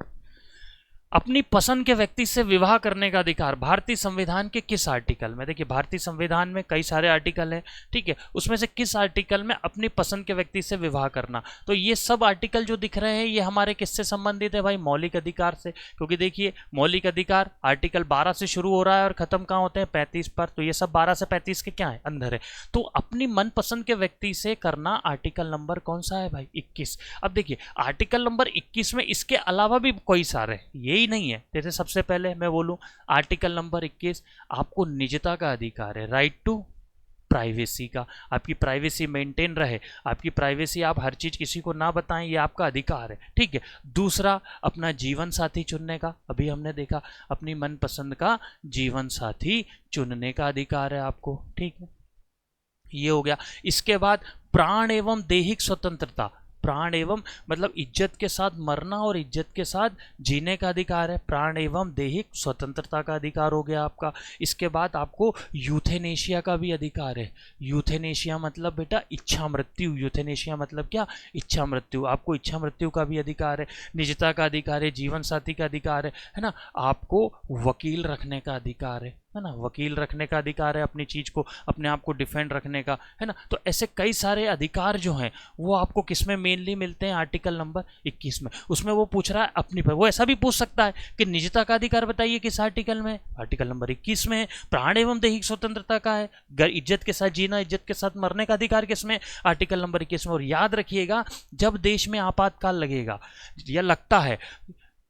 अपनी पसंद के व्यक्ति से विवाह करने का अधिकार भारतीय संविधान के किस आर्टिकल में? देखिए भारतीय संविधान में कई सारे आर्टिकल हैं, ठीक है। उसमें से किस आर्टिकल में अपनी पसंद के व्यक्ति से विवाह करना? तो ये सब आर्टिकल जो दिख रहे हैं ये हमारे किससे संबंधित है भाई? मौलिक अधिकार से। क्योंकि देखिए मौलिक अधिकार आर्टिकल 12 से शुरू हो रहा है और खत्म कहाँ होते हैं? 35 पर। तो ये सब 12 से 35 के क्या है? अंदर है। तो अपनी मनपसंद के व्यक्ति से करना आर्टिकल नंबर कौन सा है भाई? 21। अब देखिए आर्टिकल नंबर 21 में इसके अलावा भी कई सारे, यही नहीं है। जैसे सबसे पहले मैं बोलूं आर्टिकल नंबर 21, आपको निजता का अधिकार है, राइट टू प्राइवेसी का। आपकी प्राइवेसी मेंटेन रहे, आपकी प्राइवेसी, आप हर चीज किसी को ना बताएं, ये आपका अधिकार है, ठीक है। दूसरा अपना जीवन साथी चुनने का, अभी हमने देखा अपनी मनपसंद का जीवन साथी चुनने का अधिकार है आपको, ठीक है। ये हो गया। इसके बाद प्राण एवं दैहिक स्वतंत्रता, प्राण एवं मतलब इज्जत के साथ मरना और इज्जत के साथ जीने का अधिकार है। प्राण एवं दैहिक स्वतंत्रता का अधिकार हो गया आपका। इसके बाद आपको यूथेनेशिया का भी अधिकार है। यूथेनेशिया मतलब बेटा इच्छा मृत्यु। यूथेनेशिया मतलब क्या? इच्छा मृत्यु। आपको इच्छा मृत्यु का भी अधिकार है। निजता का अधिकार है, जीवन साथी का अधिकार है ना। आपको वकील रखने का अधिकार है ना। वकील रखने का अधिकार है, अपनी चीज को, अपने आप को डिफेंड रखने का, है ना। तो ऐसे कई सारे अधिकार जो हैं वो आपको किसमें मेनली मिलते हैं? आर्टिकल नंबर 21 में। उसमें वो पूछ रहा है अपनी पर, वो ऐसा भी पूछ सकता है कि निजता का अधिकार बताइए किस आर्टिकल में? आर्टिकल नंबर 21 में है। प्राण एवं दैहिक स्वतंत्रता का है, इज्जत के साथ जीना, इज्जत के साथ मरने का अधिकार किसमें? आर्टिकल नंबर 21 में। और याद रखिएगा जब देश में आपातकाल लगेगा या लगता है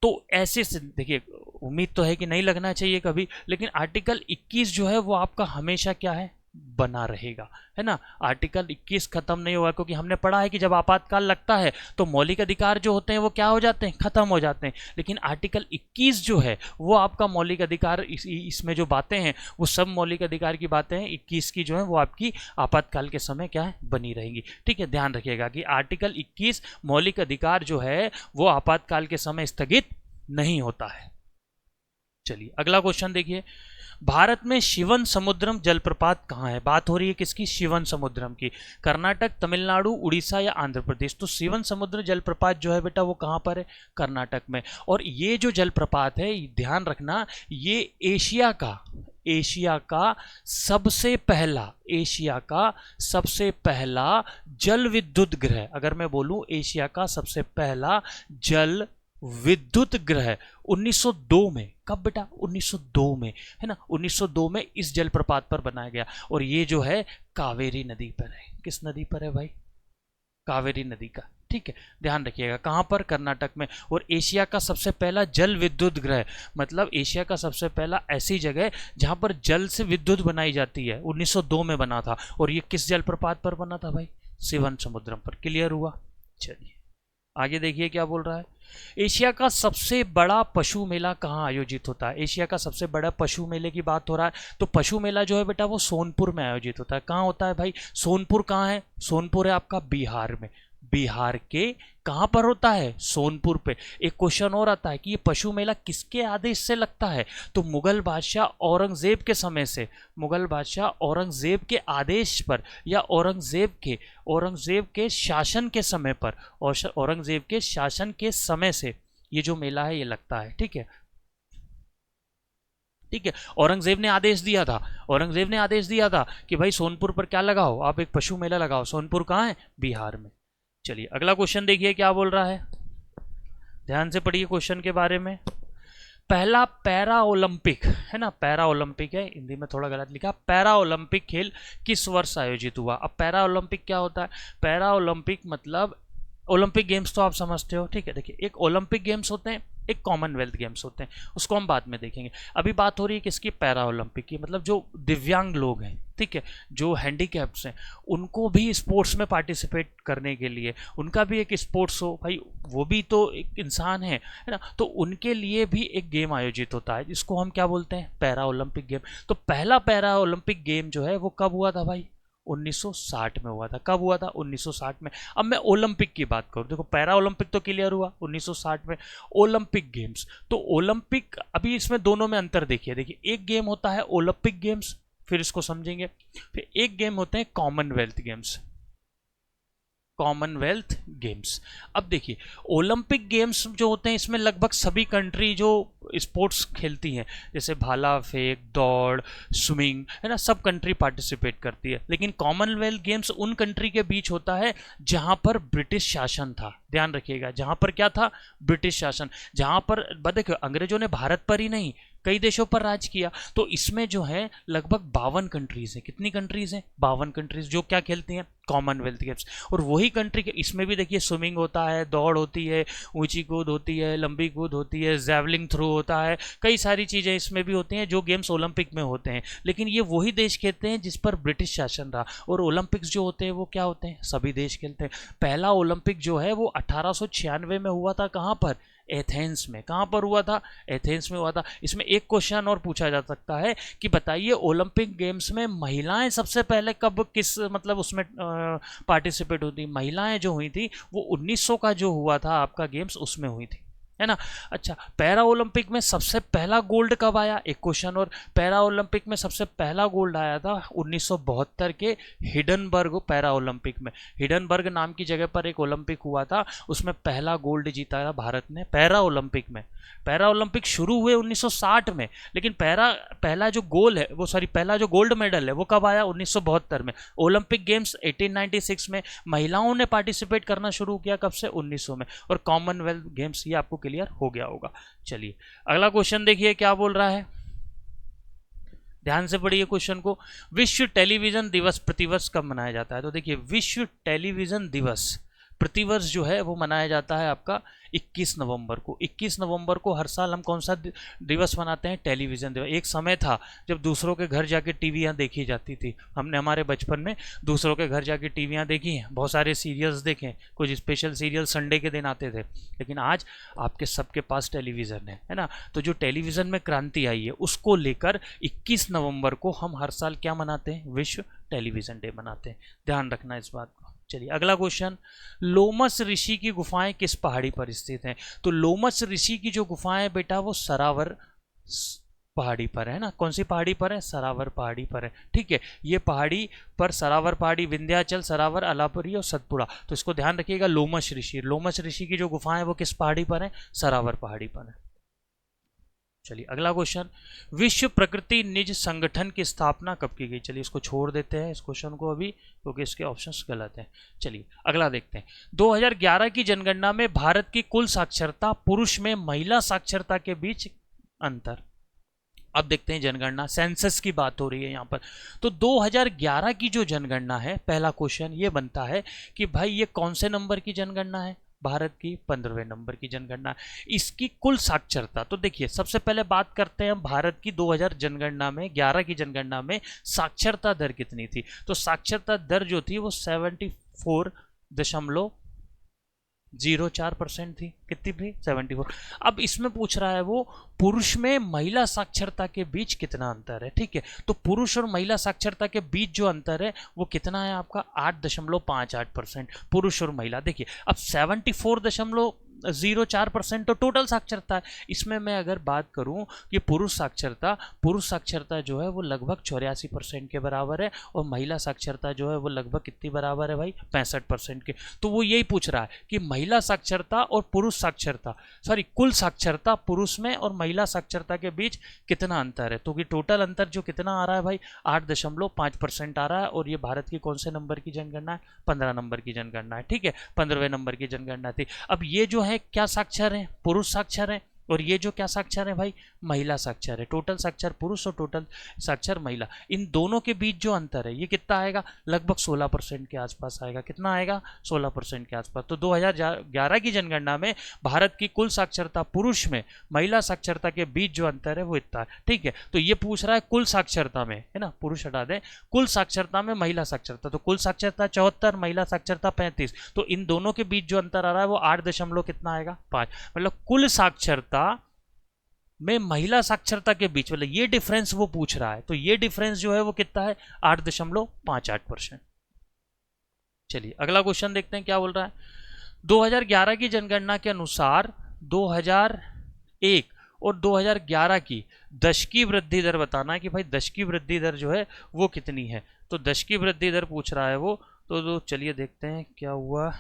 तो ऐसे से देखिए, उम्मीद तो है कि नहीं लगना चाहिए कभी, लेकिन आर्टिकल 21 जो है वो आपका हमेशा क्या है? बना रहेगा, है ना। आर्टिकल 21 खत्म नहीं होगा, क्योंकि हमने पढ़ा है कि जब आपातकाल लगता है तो मौलिक अधिकार जो होते हैं वो क्या हो जाते हैं? खत्म हो जाते हैं। लेकिन आर्टिकल 21 जो है वो आपका मौलिक अधिकार, इसमें जो बातें हैं वो सब मौलिक अधिकार की बातें हैं। 21 की जो है वो आपकी आपातकाल के समय क्या है? बनी रहेंगी, ठीक है। ध्यान रखिएगा कि आर्टिकल 21 मौलिक अधिकार जो है वो आपातकाल के समय स्थगित नहीं होता है। चलिए अगला क्वेश्चन देखिए। भारत में शिवन समुद्रम जलप्रपात कहाँ है? बात हो रही है किसकी? शिवन समुद्रम की। कर्नाटक, तमिलनाडु, उड़ीसा या आंध्र प्रदेश? तो शिवन समुद्र जलप्रपात जो है बेटा वो कहाँ पर है? कर्नाटक में। और ये जो जलप्रपात है ध्यान रखना, ये एशिया का सबसे पहला जल विद्युत ग्रह, अगर मैं बोलूं एशिया का सबसे पहला जल विद्युत ग्रह 1902 में। कब बेटा? 1902 में, है ना। 1902 में इस जलप्रपात पर बनाया गया। और ये जो है कावेरी नदी पर है। किस नदी पर है भाई? कावेरी नदी का, ठीक है। ध्यान रखिएगा कहां पर? कर्नाटक में। और एशिया का सबसे पहला जल विद्युत ग्रह, मतलब एशिया का सबसे पहला ऐसी जगह जहां पर जल से विद्युत बनाई जाती है, 1902 में बना था। और ये किस जलप्रपात पर बना था भाई? शिवन समुद्रम पर। क्लियर हुआ? चलिए आगे देखिए क्या बोल रहा है। एशिया का सबसे बड़ा पशु मेला कहाँ आयोजित होता है? एशिया का सबसे बड़ा पशु मेले की बात हो रहा है तो पशु मेला जो है बेटा वो सोनपुर में आयोजित होता है। कहाँ होता है भाई? सोनपुर कहाँ है? सोनपुर है आपका बिहार में। बिहार के कहां पर होता है? सोनपुर पे। एक क्वेश्चन और आता है कि ये पशु मेला किसके आदेश से लगता है? तो मुगल बादशाह औरंगजेब के समय से, मुगल बादशाह औरंगजेब के आदेश पर या औरंगजेब के शासन के समय पर, और औरंगजेब के शासन के समय से ये जो मेला है ये लगता है। ठीक है, ठीक है। औरंगजेब ने आदेश दिया था, औरंगजेब ने आदेश दिया था कि भाई सोनपुर पर क्या लगाओ, आप एक पशु मेला लगाओ। सोनपुर कहाँ है? बिहार में। चलिए अगला क्वेश्चन देखिए क्या बोल रहा है, ध्यान से पढ़िए क्वेश्चन के बारे में। पहला पैरा ओलंपिक है ना, पैरा ओलंपिक है, हिंदी में थोड़ा गलत लिखा, पैरा ओलंपिक खेल किस वर्ष आयोजित हुआ? अब पैरा ओलंपिक क्या होता है? पैरा ओलंपिक मतलब ओलंपिक गेम्स तो आप समझते हो। ठीक है, देखिए एक ओलंपिक गेम्स होते हैं, एक कॉमनवेल्थ गेम्स होते हैं, उसको हम बाद में देखेंगे। अभी बात हो रही है किसकी? पैरा ओलंपिक की। मतलब जो दिव्यांग लोग हैं, ठीक है, जो हैंडीकैप्स हैं, उनको भी स्पोर्ट्स में पार्टिसिपेट करने के लिए, उनका भी एक स्पोर्ट्स हो भाई, वो भी तो एक इंसान है ना, तो उनके लिए भी एक गेम आयोजित होता है जिसको हम क्या बोलते हैं? Para Olympic game. तो पहला पैरा ओलंपिक गेम जो है वो कब हुआ था भाई? 1960 में हुआ था। कब हुआ था? 1960 में। अब मैं ओलंपिक की बात करूं, देखो पैरा ओलंपिक तो क्लियर हुआ 1960 में, ओलंपिक गेम्स तो ओलंपिक, अभी इसमें दोनों में अंतर देखिए। देखिए एक गेम होता है ओलंपिक गेम्स, फिर इसको समझेंगे, फिर एक गेम होते हैं कॉमनवेल्थ गेम्स, कॉमनवेल्थ गेम्स। अब देखिए ओलंपिक गेम्स जो होते हैं इसमें लगभग सभी कंट्री जो स्पोर्ट्स खेलती हैं, जैसे भाला फेंक, दौड़, स्विमिंग, है ना, सब कंट्री पार्टिसिपेट करती है। लेकिन कॉमनवेल्थ गेम्स उन कंट्री के बीच होता है जहां पर ब्रिटिश शासन था। ध्यान रखिएगा, जहां पर क्या था? ब्रिटिश शासन। जहां पर देखो अंग्रेजों ने भारत पर ही नहीं कई देशों पर राज किया, तो इसमें जो है लगभग 52 कंट्रीज हैं। कितनी कंट्रीज हैं? 52 कंट्रीज जो क्या खेलती हैं? Commonwealth games. और वही कंट्री के इसमें भी देखिए स्विमिंग होता है, दौड़ होती है, ऊंची कूद होती है, लंबी कूद होती है, जैवलिंग थ्रो होता है, कई सारी चीज़ें इसमें भी होती हैं जो गेम्स ओलंपिक में होते हैं। लेकिन ये वही देश खेलते हैं जिस पर ब्रिटिश शासन रहा, और ओलंपिक्स जो होते हैं वो क्या होते हैं? सभी देश खेलते हैं। पहला ओलंपिक जो है वो 1896 में हुआ था। कहाँ पर? एथेंस में। कहाँ पर हुआ था? एथेंस में हुआ था। इसमें एक क्वेश्चन और पूछा जा सकता है कि बताइए ओलंपिक गेम्स में महिलाएं सबसे पहले कब, किस मतलब उसमें पार्टिसिपेट होती? महिलाएं जो हुई थी वो 1900 का जो हुआ था आपका गेम्स उसमें हुई थी, है ना। अच्छा, पैरा ओलंपिक में सबसे पहला गोल्ड कब आया? एक क्वेश्चन और, पैरा ओलंपिक में सबसे पहला गोल्ड आया था 1972 के हिडनबर्ग पैरा ओलंपिक में। हिडनबर्ग नाम की जगह पर एक ओलंपिक हुआ था, उसमें पहला गोल्ड जीता था भारत ने पैरा ओलंपिक में। पैरा ओलंपिक शुरू हुए 1960 में, लेकिन पहला जो गोल है वो, सॉरी, पहला जो गोल्ड मेडल है वो कब आया? 1972 में। ओलंपिक गेम्स 1896 में महिलाओं ने पार्टिसिपेट करना शुरू किया, कब से? 1900 में। और कॉमनवेल्थ गेम्स ये आपको क्लियर हो गया होगा। चलिए अगला क्वेश्चन देखिए क्या बोल रहा है, ध्यान से पढ़िए क्वेश्चन को। विश्व टेलीविजन दिवस प्रतिवर्ष कब मनाया जाता है? तो देखिए विश्व टेलीविजन दिवस प्रतिवर्ष जो है वो मनाया जाता है आपका 21 नवंबर को। 21 नवंबर को हर साल हम कौन सा दिवस मनाते हैं? टेलीविजन दिवस। एक समय था जब दूसरों के घर जाके टीवियाँ देखी जाती थी, हमने हमारे बचपन में दूसरों के घर जाके टीवियाँ देखी हैं, बहुत सारे सीरियल्स देखे, कुछ स्पेशल सीरियल संडे के दिन आते थे। लेकिन आज आपके सबके पास टेलीविज़न है ना। तो जो टेलीविज़न में क्रांति आई है उसको लेकर 21 नवंबर को हम हर साल क्या मनाते हैं? विश्व टेलीविज़न डे मनाते हैं। ध्यान रखना इस बात को। चलिए अगला क्वेश्चन, लोमस ऋषि की गुफाएं किस पहाड़ी पर स्थित हैं? तो लोमस ऋषि की जो गुफाएं बेटा वो सरावर पहाड़ी पर है ना। कौन सी पहाड़ी पर है? सरावर पहाड़ी पर है। ठीक है, ये पहाड़ी पर सरावर पहाड़ी, विंध्याचल, सरावर, अलापुरी और सतपुड़ा, तो इसको ध्यान रखिएगा। लोमस ऋषि की जो गुफाएं वो किस पहाड़ी पर है? सरावर पहाड़ी पर है। चलिए अगला क्वेश्चन, विश्व प्रकृति निज संगठन की स्थापना कब की गई? चलिए इसको छोड़ देते हैं इस क्वेश्चन को अभी, क्योंकि इसके ऑप्शंस गलत हैं। चलिए अगला देखते हैं। 2011 की जनगणना में भारत की कुल साक्षरता, पुरुष में महिला साक्षरता के बीच अंतर। अब देखते हैं जनगणना, सेंसस की बात हो रही है यहाँ पर। तो 2011 की जो जनगणना है, पहला क्वेश्चन ये बनता है कि भाई ये कौन से नंबर की जनगणना है? भारत की 15वें नंबर की जनगणना। इसकी कुल साक्षरता, तो देखिए सबसे पहले बात करते हैं हम भारत की 2000 जनगणना में, 11 की जनगणना में साक्षरता दर कितनी थी? तो साक्षरता दर जो थी वो 74 0.4% थी। कितनी थी? 74। अब इसमें पूछ रहा है वो पुरुष में महिला साक्षरता के बीच कितना अंतर है। ठीक है, तो पुरुष और महिला साक्षरता के बीच जो अंतर है वो कितना है आपका? 8.58%। पुरुष और महिला। देखिए अब 74.04% तो टोटल साक्षरता है। इसमें मैं अगर बात करूं कि पुरुष साक्षरता जो है वो लगभग 84% के बराबर है और महिला साक्षरता जो है वो लगभग कितनी बराबर है भाई? 65% के। तो वो यही पूछ रहा है कि महिला साक्षरता और पुरुष साक्षरता, कुल साक्षरता पुरुष में और महिला साक्षरता के बीच कितना अंतर है। तो कि टोटल अंतर जो कितना आ रहा है भाई? 8.5% आ रहा है। और ये भारत की कौन से नंबर की जनगणना है? 15 नंबर की जनगणना है। ठीक है, 15वें नंबर की जनगणना थी। अब ये जो है क्या साक्षर है? पुरुष साक्षर है। और ये जो क्या साक्षर है भाई? महिला साक्षर है। टोटल साक्षर पुरुष और टोटल साक्षर महिला, इन दोनों के बीच जो अंतर है ये कितना आएगा? लगभग 16% के आसपास आएगा। कितना आएगा? 16% के आसपास। तो 2011 की जनगणना में भारत की कुल साक्षरता पुरुष में महिला साक्षरता के बीच जो अंतर है वो इतना है। ठीक है, तो ये पूछ रहा है कुल साक्षरता में, है ना, पुरुष हटा दें, कुल साक्षरता में महिला साक्षरता। तो कुल साक्षरता 74, महिला साक्षरता 35। तो इन दोनों के बीच जो अंतर आ रहा है वो 8 दशमलव कितना आएगा? 5। मतलब कुल साक्षरता में महिला साक्षरता के बीच, मतलब ये डिफरेंस वो पूछ रहा है। तो ये डिफरेंस जो है वो कितना है? 8.58%। चलिए अगला क्वेश्चन देखते हैं क्या बोल रहा है। 2011 की जनगणना के अनुसार 2001 और 2011 की दशकी वृद्धि दर बताना है कि भाई दशकी वृद्धि दर जो है वो कितनी है। तो दशकी वृद्धि दर पूछ रहा है वो। तो चलिए देखते हैं क्या हुआ।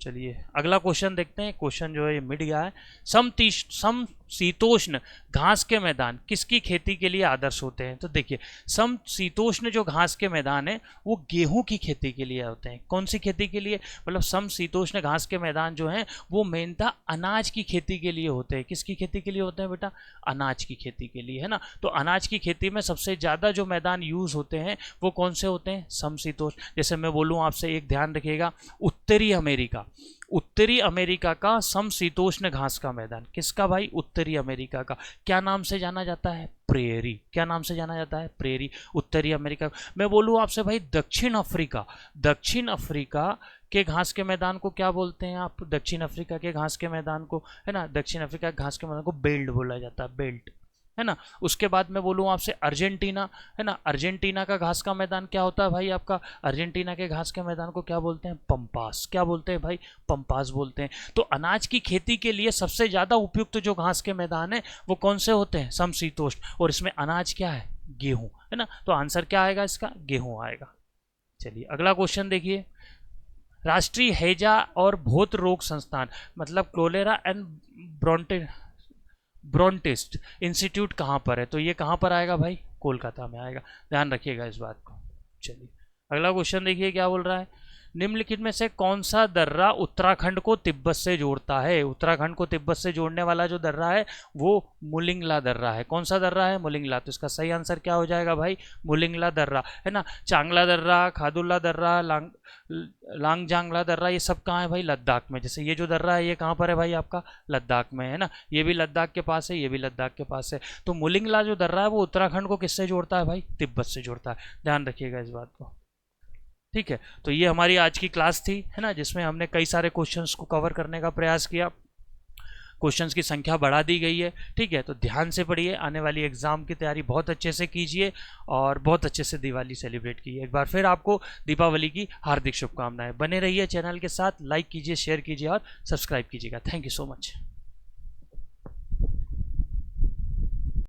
चलिए अगला क्वेश्चन देखते हैं। क्वेश्चन जो है ये मिट गया है। समशीतोष्ण घास के मैदान किसकी खेती के लिए आदर्श होते हैं? तो देखिए समशीतोष्ण जो घास के मैदान है वो गेहूं की खेती के लिए होते हैं। कौन सी खेती के लिए? मतलब समशीतोष्ण घास के मैदान जो हैं वो मेनता अनाज की खेती के लिए होते हैं। किसकी खेती के लिए होते हैं बेटा? अनाज की खेती के लिए, है ना। तो अनाज की खेती में सबसे ज़्यादा जो मैदान यूज होते हैं वो कौन से होते हैं? समशीतोष्ण। जैसे मैं बोलूँ आपसे, एक ध्यान रखिएगा, उत्तरी अमेरिका का समशीतोष्ण घास का मैदान। किसका भाई? उत्तरी अमेरिका का। क्या नाम से जाना जाता है? प्रेरी। क्या नाम से जाना जाता है? प्रेरी। उत्तरी अमेरिका। मैं बोलूँ आपसे भाई दक्षिण अफ्रीका के घास के मैदान को क्या बोलते हैं आप? दक्षिण अफ्रीका के घास के मैदान को, है ना, दक्षिण अफ्रीका के घास के मैदान को बेल्ट बोला जाता है, बेल्ट, है ना। उसके बाद मैं बोलूँ आपसे अर्जेंटीना, है ना, अर्जेंटीना का घास का मैदान क्या होता है भाई आपका? अर्जेंटीना के घास के मैदान को क्या बोलते हैं? पंपास। क्या बोलते हैं भाई? पंपास बोलते हैं। तो अनाज की खेती के लिए सबसे ज़्यादा उपयुक्त जो घास के मैदान है वो कौन से होते हैं? समशीतोष्ण। और इसमें अनाज क्या है? गेहूँ, है ना। तो आंसर क्या आएगा इसका? गेहूँ आएगा। चलिए अगला क्वेश्चन देखिए। राष्ट्रीय हैजा और भोत रोग संस्थान, मतलब कोलेरा एंड ब्रोंटिस्ट इंस्टीट्यूट कहाँ पर है? तो ये कहाँ पर आएगा भाई? कोलकाता में आएगा। ध्यान रखिएगा इस बात को। चलिए अगला क्वेश्चन देखिए क्या बोल रहा है। निम्नलिखित में से कौन सा दर्रा उत्तराखंड को तिब्बत से जोड़ता है? उत्तराखंड को तिब्बत से जोड़ने वाला जो दर्रा है वो मुलिंगला दर्रा है। कौन सा दर्रा है? मुलिंगला। तो इसका सही आंसर क्या हो जाएगा भाई? मुलिंगला दर्रा, है ना। चांगला दर्रा, खादुल्ला दर्रा, लांगजांगला दर्रा, ये सब कहाँ है भाई? लद्दाख में। जैसे ये जो दर्रा है ये कहाँ पर है भाई आपका? लद्दाख में, है ना। ये भी लद्दाख के पास है, ये भी लद्दाख के पास है। तो मुलिंगला जो दर्रा है वो उत्तराखंड को किससे जोड़ता है भाई? तिब्बत से जोड़ता है। ध्यान रखिएगा इस बात को। ठीक है, तो ये हमारी आज की क्लास थी, है ना, जिसमें हमने कई सारे क्वेश्चंस को कवर करने का प्रयास किया। क्वेश्चंस की संख्या बढ़ा दी गई है। ठीक है, तो ध्यान से पढ़िए, आने वाली एग्जाम की तैयारी बहुत अच्छे से कीजिए और बहुत अच्छे से दिवाली सेलिब्रेट कीजिए। एक बार फिर आपको दीपावली की हार्दिक शुभकामनाएं। बने रहिए चैनल के साथ, लाइक कीजिए, शेयर कीजिए और सब्सक्राइब कीजिएगा। Thank you so much.